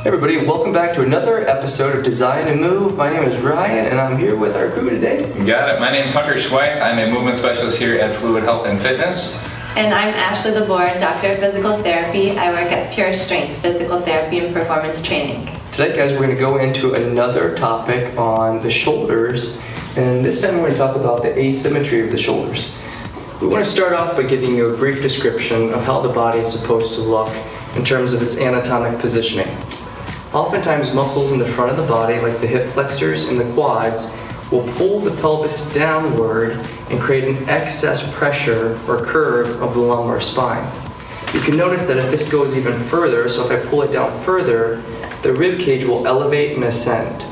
Hey everybody, welcome back to another episode of Design and Move. My name is Ryan and I'm here with our crew today. Got it. My name is Hunter Schweitz. I'm a movement specialist here at Fluid Health and Fitness. And I'm Ashley LeBourne, Doctor of Physical Therapy. I work at Pure Strength Physical Therapy and Performance Training. Today, guys, we're going to go into another topic on the shoulders, and this time we're going to talk about the asymmetry of the shoulders. We want to start off by giving you a brief description of how the body is supposed to look in terms of its anatomic positioning. Oftentimes, muscles in the front of the body, like the hip flexors and the quads, will pull the pelvis downward and create an excess pressure or curve of the lumbar spine. You can notice that if this goes even further, so if I pull it down further, the rib cage will elevate and ascend.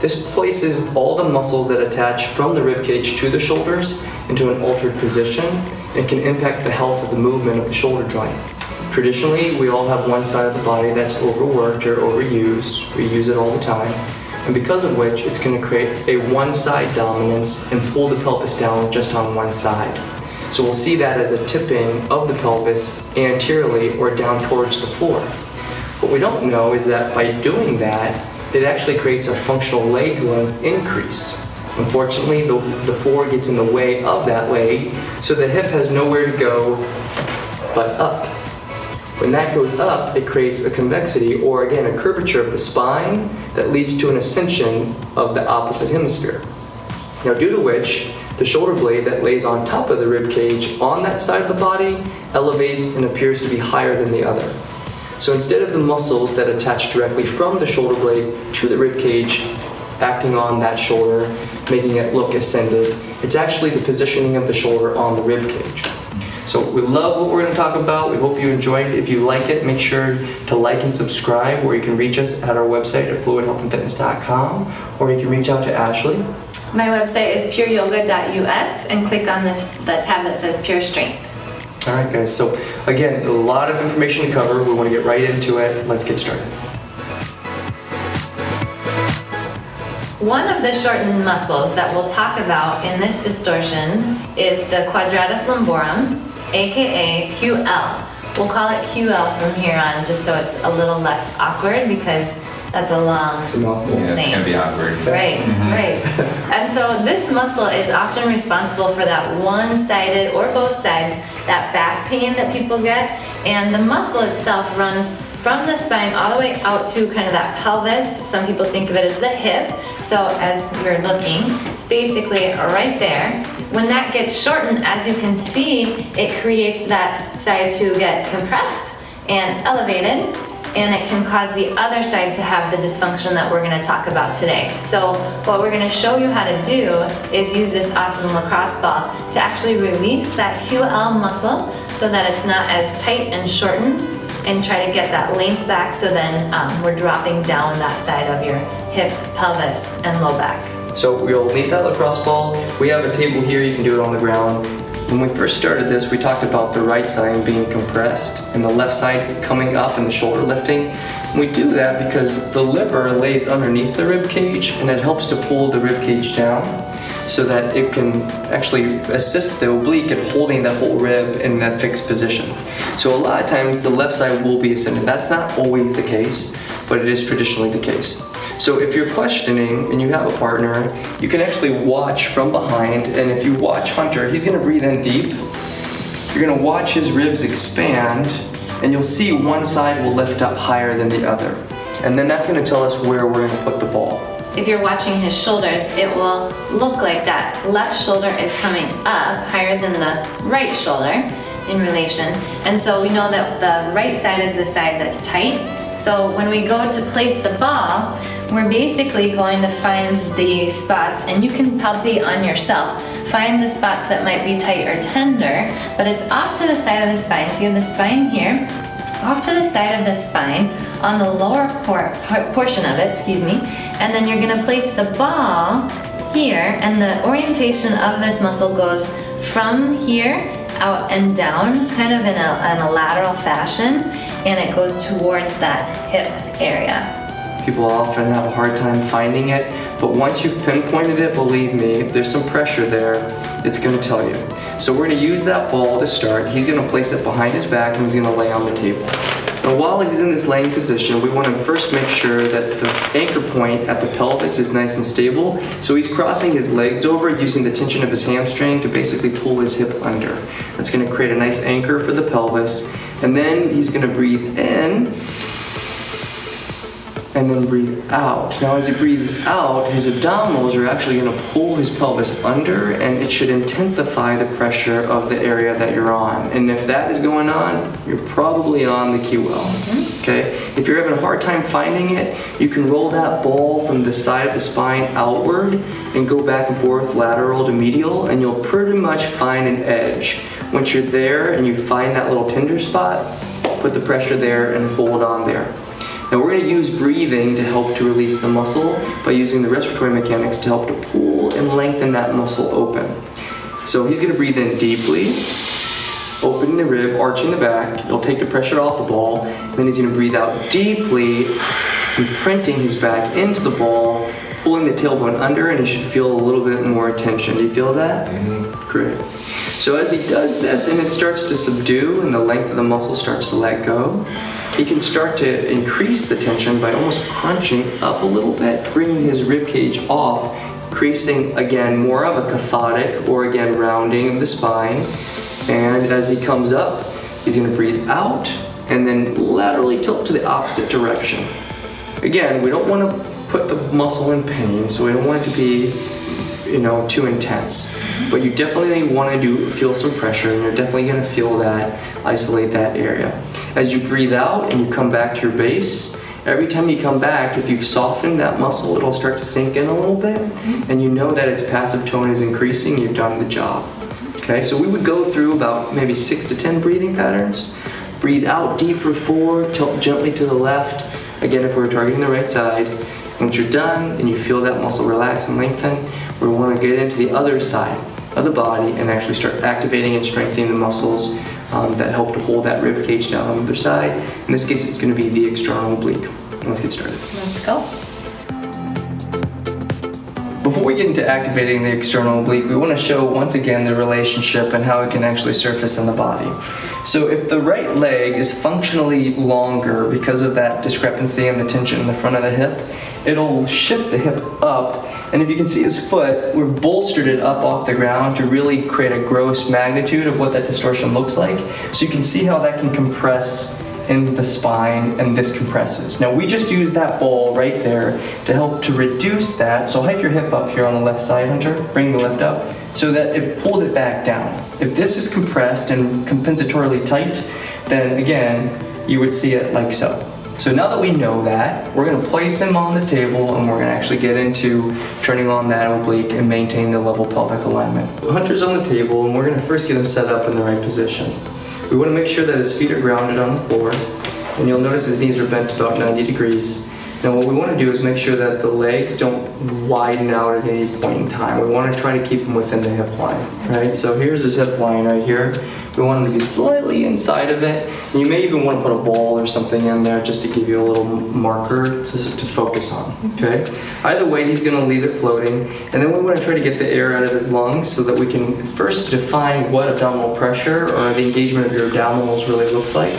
This places all the muscles that attach from the rib cage to the shoulders into an altered position and can impact the health of the movement of the shoulder joint. Traditionally, we all have one side of the body that's overworked or overused. We use it all the time. And because of which, it's going to create a one-side dominance and pull the pelvis down just on one side. So we'll see that as a tipping of the pelvis anteriorly or down towards the floor. What we don't know is that by doing that, it actually creates a functional leg length increase. Unfortunately, the floor gets in the way of that leg, so the hip has nowhere to go but up. When that goes up, it creates a convexity, or again, a curvature of the spine that leads to an ascension of the opposite hemisphere. Now, due to which, the shoulder blade that lays on top of the rib cage on that side of the body elevates and appears to be higher than the other. So instead of the muscles that attach directly from the shoulder blade to the rib cage acting on that shoulder, making it look ascended, it's actually the positioning of the shoulder on the rib cage. So we love what we're going to talk about. We hope you enjoyed it. If you like it, make sure to like and subscribe, or you can reach us at our website at fluidhealthandfitness.com, or you can reach out to Ashley. My website is pureyoga.us and click on the tab that says Pure Strength. All right, guys. So again, a lot of information to cover. We want to get right into it. Let's get started. One of the shortened muscles that we'll talk about in this distortion is the quadratus lumborum, aka QL. We'll call it QL from here on just so it's a little less awkward because that's a long mouthful. Yeah, it's going to be awkward. Right, right. And so this muscle is often responsible for that one-sided or both sides, that back pain that people get. And the muscle itself runs from the spine all the way out to kind of that pelvis. Some people think of it as the hip. So as you're looking, it's basically right there. When that gets shortened, as you can see, it creates that side to get compressed and elevated, and it can cause the other side to have the dysfunction that we're going to talk about today. So what we're going to show you how to do is use this awesome lacrosse ball to actually release that QL muscle so that it's not as tight and shortened, and try to get that length back so then we're dropping down that side of your hip, pelvis, and low back. So we'll need that lacrosse ball. We have a table here, you can do it on the ground. When we first started this, we talked about the right side being compressed and the left side coming up and the shoulder lifting. And we do that because the liver lays underneath the rib cage and it helps to pull the rib cage down so that it can actually assist the oblique at holding that whole rib in that fixed position. So a lot of times the left side will be ascended. That's not always the case, but it is traditionally the case. So if you're questioning and you have a partner, you can actually watch from behind, and if you watch Hunter, he's gonna breathe in deep. You're gonna watch his ribs expand, and you'll see one side will lift up higher than the other. And then that's gonna tell us where we're gonna put the ball. If you're watching his shoulders, it will look like that left shoulder is coming up higher than the right shoulder in relation. And so we know that the right side is the side that's tight. So when we go to place the ball, we're basically going to find the spots, and you can palpate on yourself. Find the spots that might be tight or tender, but it's off to the side of the spine. So you have the spine here, off to the side of the spine, on the lower portion of it, and then you're gonna place the ball here, and the orientation of this muscle goes from here out and down, kind of in a lateral fashion, and it goes towards that hip area. People often have a hard time finding it, but once you've pinpointed it, believe me, if there's some pressure there, it's going to tell you. So we're going to use that ball to start. He's going to place it behind his back and he's going to lay on the table. Now while he's in this laying position, we want to first make sure that the anchor point at the pelvis is nice and stable. So he's crossing his legs over using the tension of his hamstring to basically pull his hip under. That's going to create a nice anchor for the pelvis. And then he's going to breathe in and then breathe out. Now as he breathes out, his abdominals are actually going to pull his pelvis under, and it should intensify the pressure of the area that you're on. And if that is going on, you're probably on the QL. Okay? If you're having a hard time finding it, you can roll that ball from the side of the spine outward and go back and forth lateral to medial, and you'll pretty much find an edge. Once you're there and you find that little tender spot, put the pressure there and hold on there. Now we're going to use breathing to help to release the muscle by using the respiratory mechanics to help to pull and lengthen that muscle open. So he's going to breathe in deeply, opening the rib, arching the back. It'll take the pressure off the ball. Then he's going to breathe out deeply, imprinting his back into the ball, pulling the tailbone under, and he should feel a little bit more tension. Do you feel that? Great. So as he does this and it starts to subdue and the length of the muscle starts to let go, he can start to increase the tension by almost crunching up a little bit, bringing his rib cage off, creating again more of a cathodic or again rounding of the spine. And as he comes up, he's going to breathe out and then laterally tilt to the opposite direction. Again, we don't want to put the muscle in pain, so we don't want it to be, too intense. But you definitely want to feel some pressure, and you're definitely going to feel that, isolate that area. As you breathe out and you come back to your base, every time you come back, if you've softened that muscle, it'll start to sink in a little bit, and you know that its passive tone is increasing, you've done the job. Okay, so we would go through about maybe 6 to 10 breathing patterns. Breathe out deep for 4, tilt gently to the left. Again, if we're targeting the right side. Once you're done and you feel that muscle relax and lengthen, we want to get into the other side of the body and actually start activating and strengthening the muscles that help to hold that rib cage down on the other side. In this case, it's going to be the external oblique. Let's get started. Let's go. Before we get into activating the external oblique, we want to show once again the relationship and how it can actually surface in the body. So if the right leg is functionally longer because of that discrepancy and the tension in the front of the hip, it'll shift the hip up, and if you can see his foot, we've bolstered it up off the ground to really create a gross magnitude of what that distortion looks like. So you can see how that can compress in the spine, and this compresses. Now we just use that ball right there to help to reduce that. So hike your hip up here on the left side, Hunter. Bring the left up so that it pulled it back down. If this is compressed and compensatorily tight, then again, you would see it like so. So now that we know that, we're going to place him on the table and we're going to actually get into turning on that oblique and maintain the level pelvic alignment. Hunter's on the table and we're going to first get him set up in the right position. We want to make sure that his feet are grounded on the floor, and you'll notice his knees are bent about 90 degrees. Now what we want to do is make sure that the legs don't widen out at any point in time. We want to try to keep him within the hip line, right? So here's his hip line right here. We want him to be slightly inside of it. And you may even want to put a ball or something in there just to give you a little marker to focus on, okay? Either way, he's going to leave it floating. And then we want to try to get the air out of his lungs so that we can first define what abdominal pressure or the engagement of your abdominals really looks like.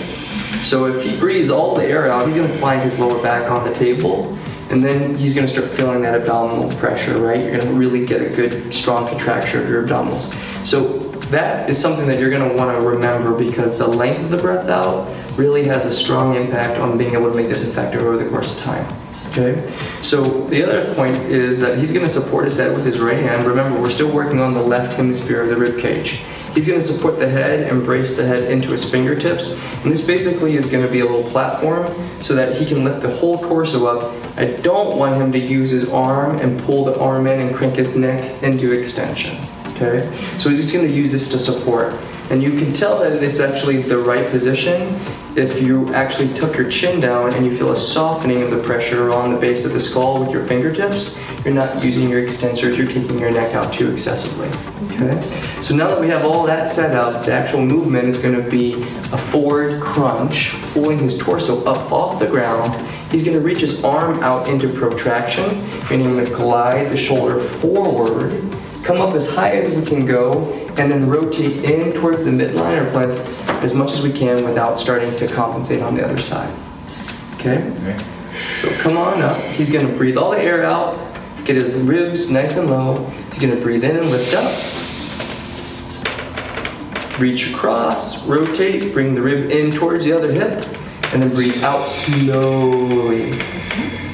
So if he breathes all the air out, he's going to find his lower back on the table. And then he's going to start feeling that abdominal pressure, right? You're going to really get a good, strong contraction of your abdominals. So that is something that you're going to want to remember, because the length of the breath out really has a strong impact on being able to make this effective over the course of time. Okay? So the other point is that he's going to support his head with his right hand. Remember, we're still working on the left hemisphere of the rib cage. He's going to support the head and brace the head into his fingertips. And this basically is going to be a little platform so that he can lift the whole torso up. I don't want him to use his arm and pull the arm in and crank his neck into extension. Okay? So he's just going to use this to support. And you can tell that it's actually the right position if you actually took your chin down and you feel a softening of the pressure on the base of the skull with your fingertips. You're not using your extensors, you're taking your neck out too excessively. Okay? So now that we have all that set up, the actual movement is going to be a forward crunch, pulling his torso up off the ground. He's going to reach his arm out into protraction, meaning he's going to glide the shoulder forward come up as high as we can go, and then rotate in towards the midline or plinth as much as we can without starting to compensate on the other side. Okay? So come on up. He's going to breathe all the air out, get his ribs nice and low. He's going to breathe in and lift up. Reach across, rotate, bring the rib in towards the other hip, and then breathe out slowly.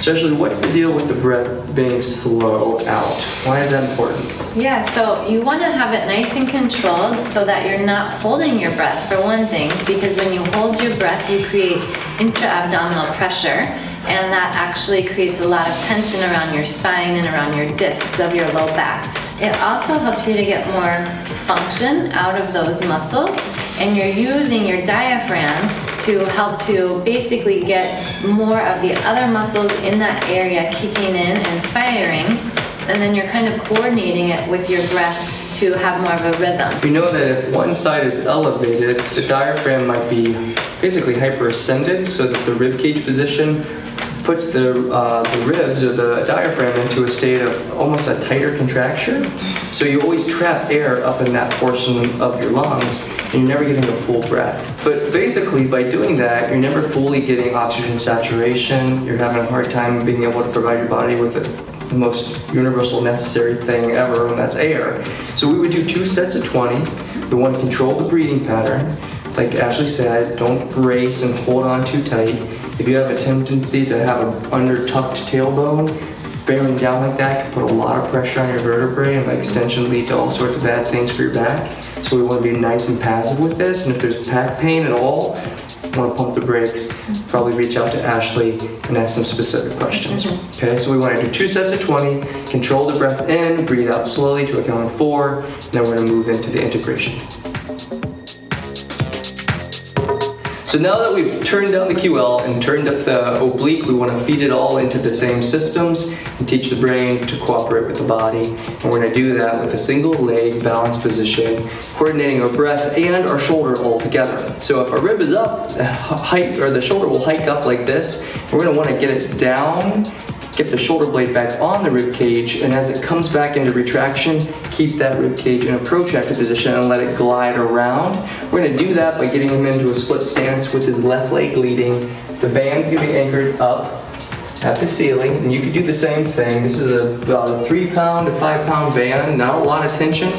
So actually, what's the deal with the breath being slow out? Why is that important? Yeah, so you want to have it nice and controlled so that you're not holding your breath, for one thing, because when you hold your breath, you create intra-abdominal pressure, and that actually creates a lot of tension around your spine and around your discs of your low back. It also helps you to get more function out of those muscles, and you're using your diaphragm to help to basically get more of the other muscles in that area kicking in and firing, and then you're kind of coordinating it with your breath to have more of a rhythm. We know that if one side is elevated, the diaphragm might be basically hyperascended, so that the rib cage position puts the ribs or the diaphragm into a state of almost a tighter contraction. So you always trap air up in that portion of your lungs, and you're never getting a full breath. But basically, by doing that, you're never fully getting oxygen saturation. You're having a hard time being able to provide your body with the most universal necessary thing ever, and that's air. So we would do 2 sets of 20. We want to control the breathing pattern. Like Ashley said, don't brace and hold on too tight. If you have a tendency to have an under-tucked tailbone, bearing down like that can put a lot of pressure on your vertebrae and by extension lead to all sorts of bad things for your back. So we want to be nice and passive with this, and if there's back pain at all, you want to pump the brakes, probably reach out to Ashley and ask some specific questions. Okay, so we want to do 2 sets of 20, control the breath in, breathe out slowly to a count of 4, and then we're going to move into the integration. So now that we've turned down the QL and turned up the oblique, we want to feed it all into the same systems and teach the brain to cooperate with the body. And we're going to do that with a single leg balance position, coordinating our breath and our shoulder all together. So if our rib is up, the shoulder will hike up like this. We're going to want to get it down, get the shoulder blade back on the rib cage, and as it comes back into retraction, keep that rib cage in a protracted position and let it glide around. We're going to do that by getting him into a split stance with his left leg leading. The band's going to be anchored up at the ceiling, and you can do the same thing. This is about a 3-pound to 5-pound band, not a lot of tension.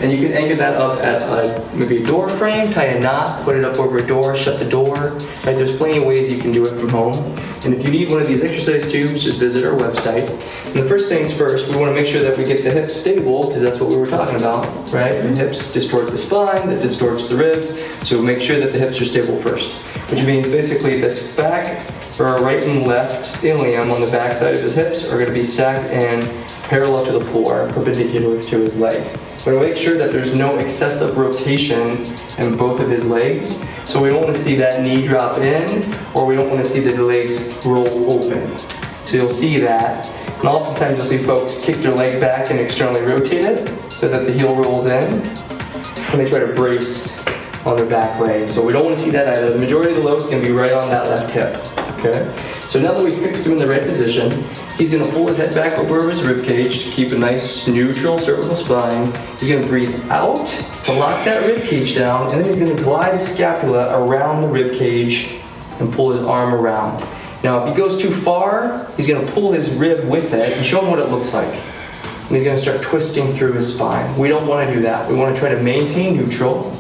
And you can anchor that up at maybe a door frame, tie a knot, put it up over a door, shut the door. Right? There's plenty of ways you can do it from home. And if you need one of these exercise tubes, just visit our website. And the first things first, we want to make sure that we get the hips stable, because that's what we were talking about, right? The hips distort the spine, that distorts the ribs. So make sure that the hips are stable first. Which means basically this back or right and left ilium on the back side of his hips are going to be stacked and parallel to the floor, perpendicular to his leg. We're going to make sure that there's no excessive rotation in both of his legs. So we don't want to see that knee drop in, or we don't want to see the legs roll open. So you'll see that. And oftentimes you'll see folks kick their leg back and externally rotate it so that the heel rolls in, and they try to brace on their back leg. So we don't want to see that either. The majority of the load is going to be right on that left hip. Okay? So now that we've fixed him in the right position, he's going to pull his head back over his rib cage to keep a nice neutral cervical spine. He's going to breathe out to lock that rib cage down, and then he's going to glide his scapula around the rib cage and pull his arm around. Now, if he goes too far, he's going to pull his rib with it and show him what it looks like. And he's going to start twisting through his spine. We don't want to do that. We want to try to maintain neutral,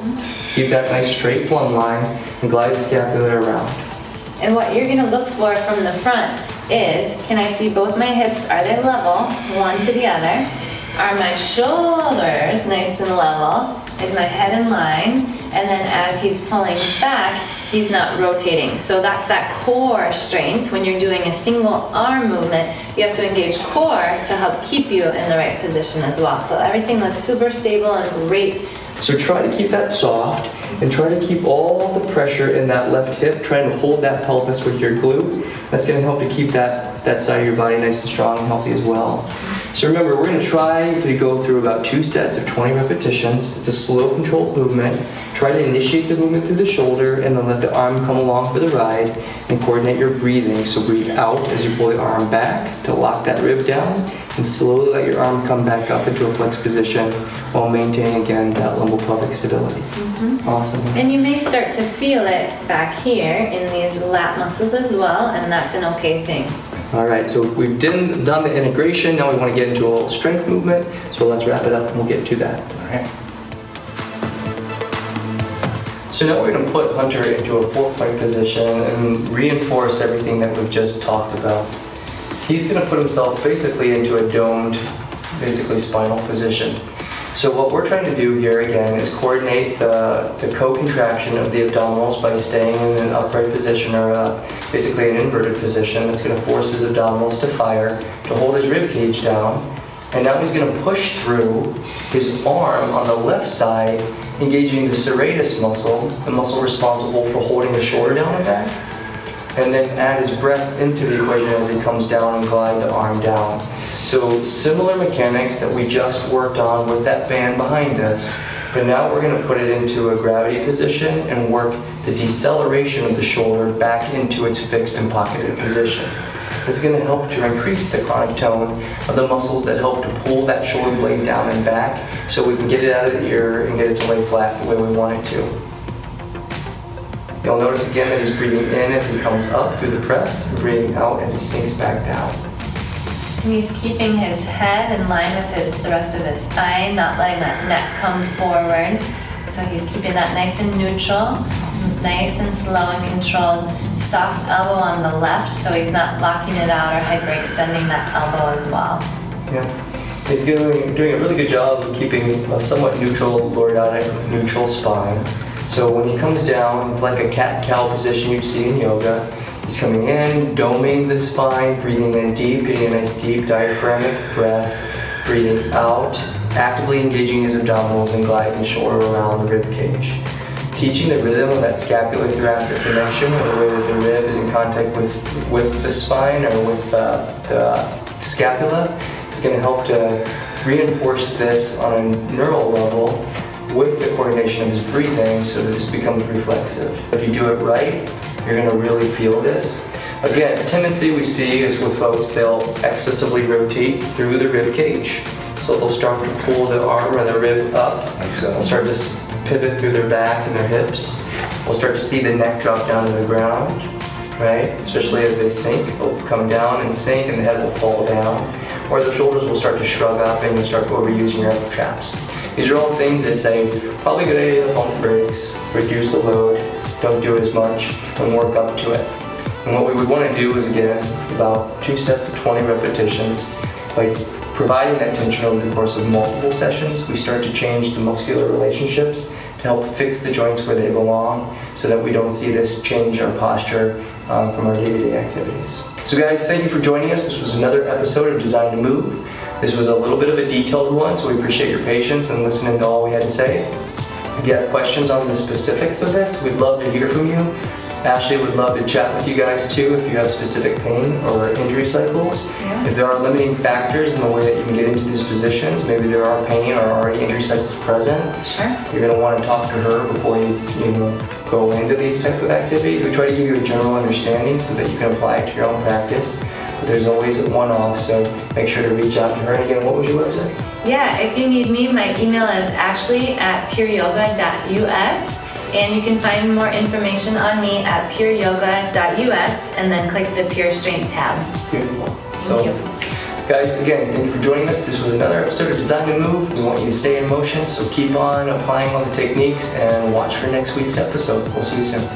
keep that nice straight plumb line, and glide the scapula around. And what you're going to look for from the front is, can I see both my hips? Are they level, one to the other? Are my shoulders nice and level? Is my head in line? And then as he's pulling back, he's not rotating. So that's that core strength. When you're doing a single arm movement, you have to engage core to help keep you in the right position as well. So everything looks super stable and great. So try to keep that soft, and try to keep all the pressure in that left hip, trying to hold that pelvis with your glute. That's going to help to keep that side of your body nice and strong and healthy as well. So remember, we're going to try to go through about 2 sets of 20 repetitions. It's a slow controlled movement. Try to initiate the movement through the shoulder and then let the arm come along for the ride and coordinate your breathing. So breathe out as you pull the arm back to lock that rib down and slowly let your arm come back up into a flexed position while maintaining again that lumbopelvic stability. Awesome. And you may start to feel it back here in these lat muscles as well, and that's an okay thing. All right, so we've done the integration. Now we want to get into a little strength movement. So let's wrap it up and we'll get to that. All right. So now we're going to put Hunter into a four-point position and reinforce everything that we've just talked about. He's going to put himself basically into a domed, basically spinal position. So what we're trying to do here again is coordinate the co-contraction of the abdominals by staying in an upright position or basically an inverted position. That's going to force his abdominals to fire, to hold his rib cage down. And now he's going to push through his arm on the left side, engaging the serratus muscle, the muscle responsible for holding the shoulder down and back. And then add his breath into the equation as he comes down and glide the arm down. So similar mechanics that we just worked on with that band behind us, but now we're going to put it into a gravity position and work the deceleration of the shoulder back into its fixed and pocketed position. This is going to help to increase the chronic tone of the muscles that help to pull that shoulder blade down and back so we can get it out of the ear and get it to lay flat the way we want it to. You'll notice again that he's breathing in as he comes up through the press, and breathing out as he sinks back down. And he's keeping his head in line with the rest of his spine, not letting that neck come forward. So he's keeping that nice and neutral, nice and slow and controlled. Soft elbow on the left, so he's not locking it out or hyperextending that elbow as well. Yeah. He's doing a really good job of keeping a somewhat neutral, lordotic, neutral spine. So when he comes down, it's like a cat-cow position you'd see in yoga. He's coming in, doming the spine, breathing in deep, getting a nice deep diaphragmatic breath, breathing out, actively engaging his abdominals and gliding the shoulder around the rib cage. Teaching the rhythm of that scapulothoracic connection, or the way that the rib is in contact with the spine or with the scapula, is going to help to reinforce this on a neural level with the coordination of his breathing so that this becomes reflexive. If you do it right, you're going to really feel this. Again, a tendency we see is with folks, they'll excessively rotate through the rib cage. So they'll start to pull the arm or the rib up. Like so. They'll start to pivot through their back and their hips. We'll start to see the neck drop down to the ground, right? Especially as they sink. They'll come down and sink and the head will fall down. Or the shoulders will start to shrug up and you'll start overusing your elbow traps. These are all things that say, probably a good idea to pump the brakes, reduce the load, don't do as much, and work up to it. And what we would want to do is, again, about 2 sets of 20 repetitions. By providing that tension over the course of multiple sessions, we start to change the muscular relationships to help fix the joints where they belong so that we don't see this change our posture from our day-to-day activities. So guys, thank you for joining us. This was another episode of Design to Move. This was a little bit of a detailed one, so we appreciate your patience and listening to all we had to say. If you have questions on the specifics of this, we'd love to hear from you. Ashley would love to chat with you guys too if you have specific pain or injury cycles. Yeah. If there are limiting factors in the way that you can get into these positions, maybe there are pain or already injury cycles present, Sure. you're going to want to talk to her before you go into these types of activities. We try to give you a general understanding so that you can apply it to your own practice. But there's always a one-off, so make sure to reach out to her. And again, what was your website? Yeah, if you need me, my email is ashley@pureyoga.us. And you can find more information on me at pureyoga.us and then click the Pure Strength tab. Beautiful. Thank So, you. guys, again, thank you for joining us. This was another episode of Design to Move. We want you to stay in motion, so keep on applying all the techniques and watch for next week's episode. We'll see you soon.